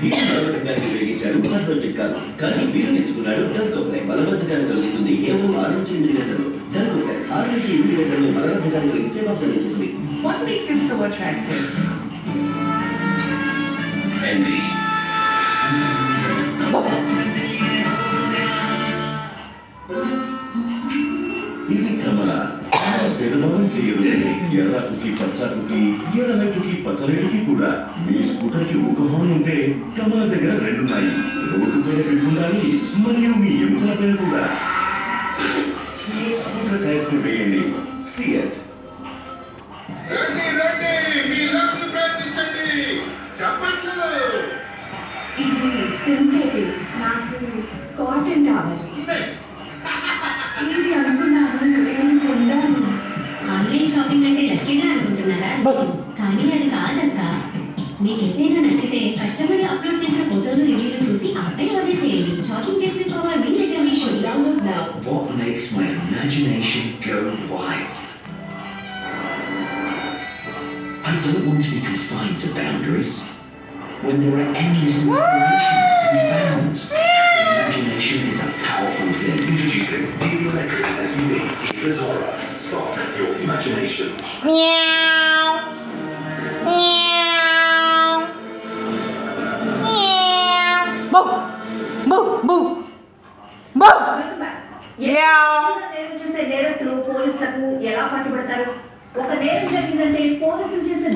బలవంతంగా ఉపయోగించాడు హార్డ్రోజిక్ కాదు, కానీ వీరు నేర్చుకున్నాడు డర్కోఫ్లై. బలవంతకాన్ని కలిగిస్తుంది కేవలం 6-8 గంటలు. డర్కోఫ్లై 6-8 గంటల్లో బలవంతకాన్ని కలిగించే వాగ్దానం చేస్తుంది. What makes you so attractive? Envy. ఇది కమల పెదభావం చేయదు. ఎర్రకుకి పచ్చకుకి ఎర్రలైటుకి పచ్చలైటుకి కూడా మీ స్కూటర్కి ఒక హార్న్ ఉంటే కమల దగ్గర 2 ఉన్నాయి. రోడ్డు పైన ఉండాలి మరియు మీ ఎముకల పైన కూడా. స్కూటర్ టైర్స్ ని వేయండి. సియట్. రండి రండి, మీ లక్ ప్రయత్నించండి. చప్పట్లు. ఇది సింథటిక్, నాకు కాటన్ కావాలి. నెక్స్ట్. ఇది అనుకున్నాను, నేను కొన్నాను. ఆన్లైన్ షాపింగ్ అంటే లక్కీగా అనుకుంటున్నారా? కానీ అది కాదక్క. మీకు ఏదైనా నచ్చితే కస్టమర్లు అప్లోడ్ చేసిన ఫోటోలు రివ్యూలు చూసి ఆపై ఆర్డర్ చేయండి. షాపింగ్ చేసిన పోవాలి మీ దగ్గర మీ show. Download now. What makes my imagination go wild? I don't want to be confined to boundaries when there are endless inspirations to be found. Imagination is a powerful thing. Introducing the electric SUV Vitara. Spark your imagination. Meow. Meow. Meow. Boo. Boo. Boo. Boo. నేరం చేసే నేరస్తులు పోలీసులకు ఎలా పట్టుబడతారు? ఒక నేరం జరిగిందంటే పోలీసులు చేసే